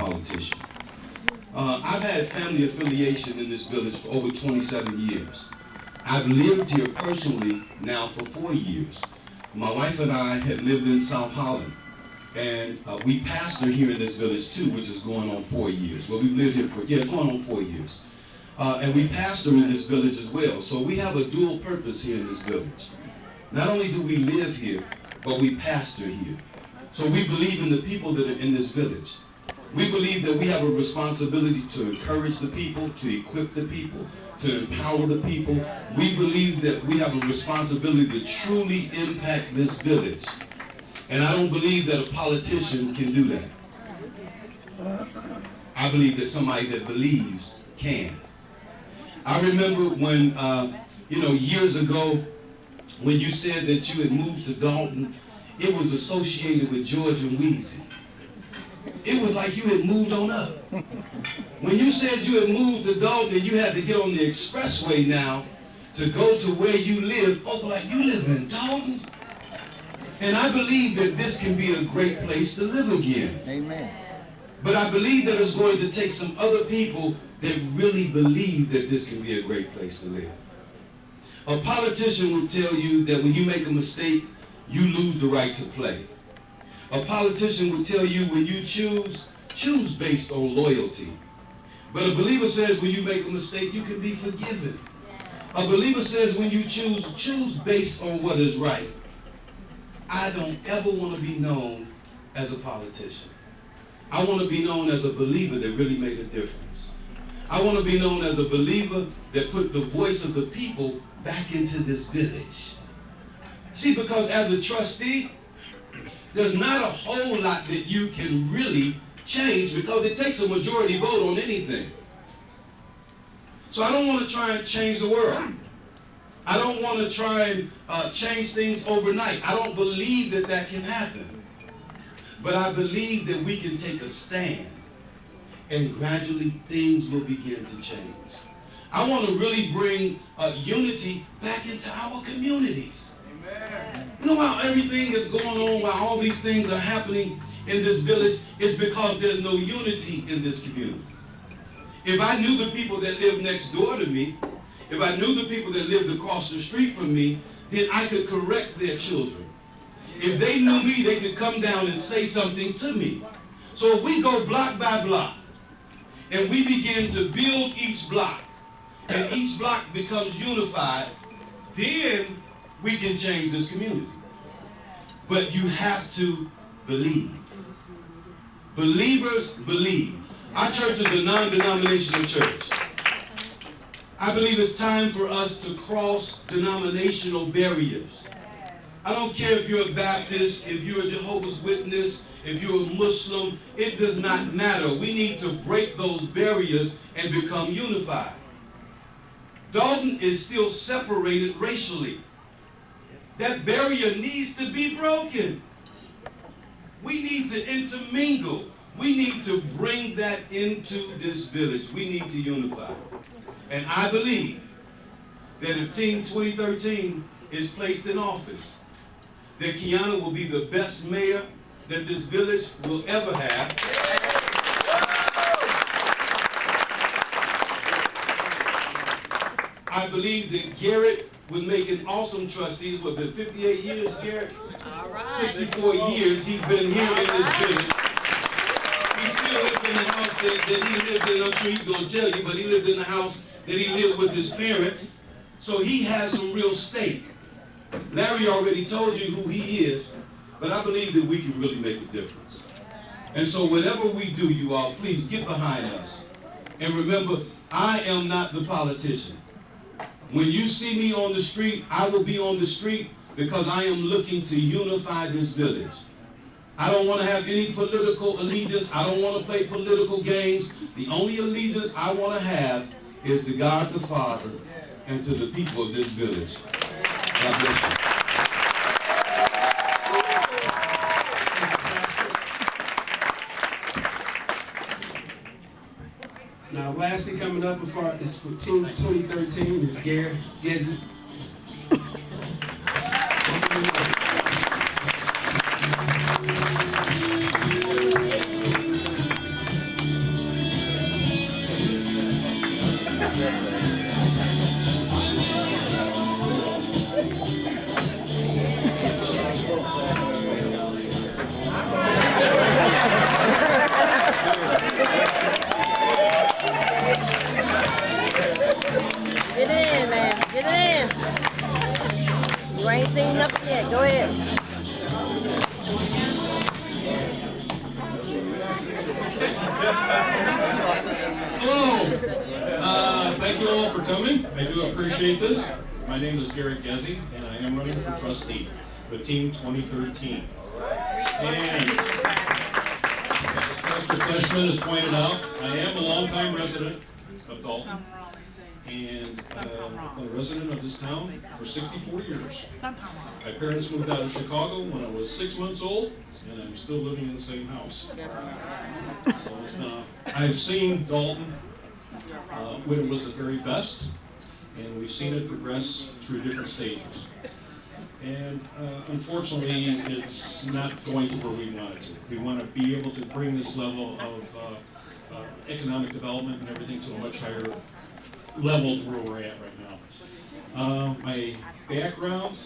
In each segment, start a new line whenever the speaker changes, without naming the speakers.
politician. I've had family affiliation in this village for over 27 years. I've lived here personally now for 4 years. My wife and I had lived in South Holland, and we pastor here in this village too, which is going on 4 years. Well, we've lived here for, going on 4 years. And we pastor in this village as well. So we have a dual purpose here in this village. Not only do we live here, but we pastor here. So we believe in the people that are in this village. We believe that we have a responsibility to encourage the people, to equip the people, to empower the people. We believe that we have a responsibility to truly impact this village. And I don't believe that a politician can do that. I believe that somebody that believes can. I remember when, years ago, when you said that you had moved to Dalton, it was associated with George and Wheezy. It was like you had moved on up. When you said you had moved to Dalton and you had to get on the expressway now to go to where you live, folk were like, you live in Dalton? And I believe that this can be a great place to live again.
Amen.
But I believe that it's going to take some other people that really believe that this can be a great place to live. A politician would tell you that when you make a mistake, you lose the right to play. A politician would tell you when you choose based on loyalty. But a believer says when you make a mistake, you can be forgiven. A believer says when you choose based on what is right. I don't ever want to be known as a politician. I want to be known as a believer that really made a difference. I want to be known as a believer that put the voice of the people back into this village. See, because as a trustee, there's not a whole lot that you can really change because it takes a majority vote on anything. So I don't want to try and change the world. I don't want to try and change things overnight. I don't believe that that can happen. But I believe that we can take a stand and gradually things will begin to change. I want to really bring unity back into our communities. Amen. You know how everything is going on, while all these things are happening in this village, it's because there's no unity in this community. If I knew the people that live next door to me, if I knew the people that lived across the street from me, then I could correct their children. If they knew me, they could come down and say something to me. So if we go block by block, and we begin to build each block, and each block becomes unified, then we can change this community. But you have to believe. Believers believe. Our church is a non-denominational church. I believe it's time for us to cross denominational barriers. I don't care if you're a Baptist, if you're a Jehovah's Witness, if you're a Muslim, it does not matter. We need to break those barriers and become unified. Dalton is still separated racially. That barrier needs to be broken. We need to intermingle. We need to bring that into this village. We need to unify. And I believe that if Team 2013 is placed in office, that Kiana will be the best mayor that this village will ever have. I believe that Garrett will make an awesome trustee. It's been 58 years, Garrett?
All right.
64 years he's been here in this village. He still lives in the house that he lived in. I'm sure he's going to tell you, but he lived in the house that he lived with his parents. So he has some real stake. Larry already told you who he is, but I believe that we can really make a difference. And so whatever we do, you all, please get behind us. And remember, I am not the politician. When you see me on the street, I will be on the street because I am looking to unify this village. I don't want to have any political allegiance. I don't want to play political games. The only allegiance I want to have is to God the Father and to the people of this village. God bless you.
Now, lastly, coming up is for Team 2013 is Garrett Gezzy.
for coming. I do appreciate this. My name is Garrett Gezzi, and I am running for trustee with Team 2013. And as Pastor Fleshman has pointed out, I am a longtime resident of Dalton, and a resident of this town for 64 years. My parents moved out of Chicago when I was 6 months old, and I'm still living in the same house. So it's been I've seen Dalton when it was the very best, and we've seen it progress through different stages. And unfortunately, it's not going to where we want it to. We want to be able to bring this level of economic development and everything to a much higher level to where we're at right now. My background,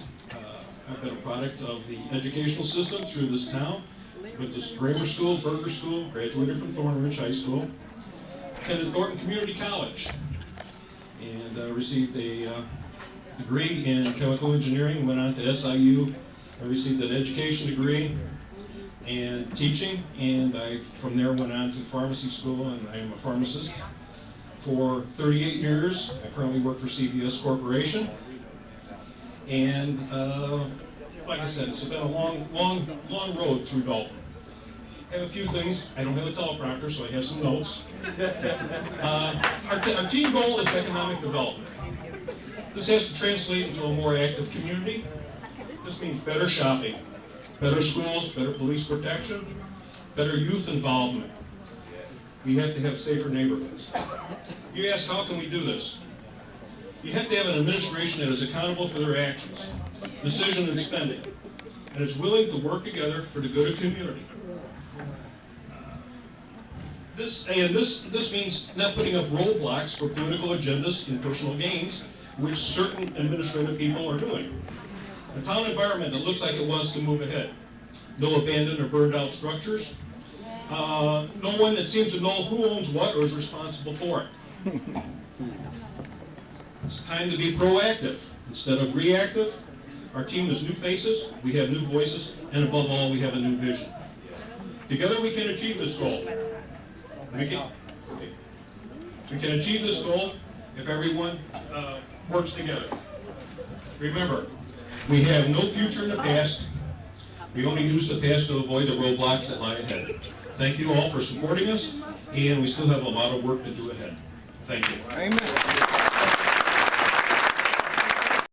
I've been a product of the educational system through this town. Went to grammar school, Burger School, graduated from Thornridge High School, attended Thornton Community College, and received a degree in chemical engineering, went on to SIU. I received an education degree and teaching, and I from there went on to pharmacy school, and I am a pharmacist for 38 years. I currently work for CVS Corporation, and like I said, it's been a long road through Dalton. I have a few things. I don't have a teleprompter, so I have some notes. Our team goal is economic development. This has to translate into a more active community. This means better shopping, better schools, better police protection, better youth involvement. We have to have safer neighborhoods. You ask, how can we do this? You have to have an administration that is accountable for their actions, decision and spending, and is willing to work together for the good of community. This means not putting up roadblocks for political agendas and personal gains, which certain administrative people are doing. A town environment that looks like it wants to move ahead. No abandoned or burned out structures. No one that seems to know who owns what or is responsible for it. It's time to be proactive instead of reactive. Our team is new faces, we have new voices, and above all, we have a new vision. Together we can achieve this goal. We can achieve this goal if everyone works together. Remember, we have no future in the past. We only use the past to avoid the roadblocks that lie ahead. Thank you all for supporting us, and we still have a lot of work to do ahead. Thank you.
Amen.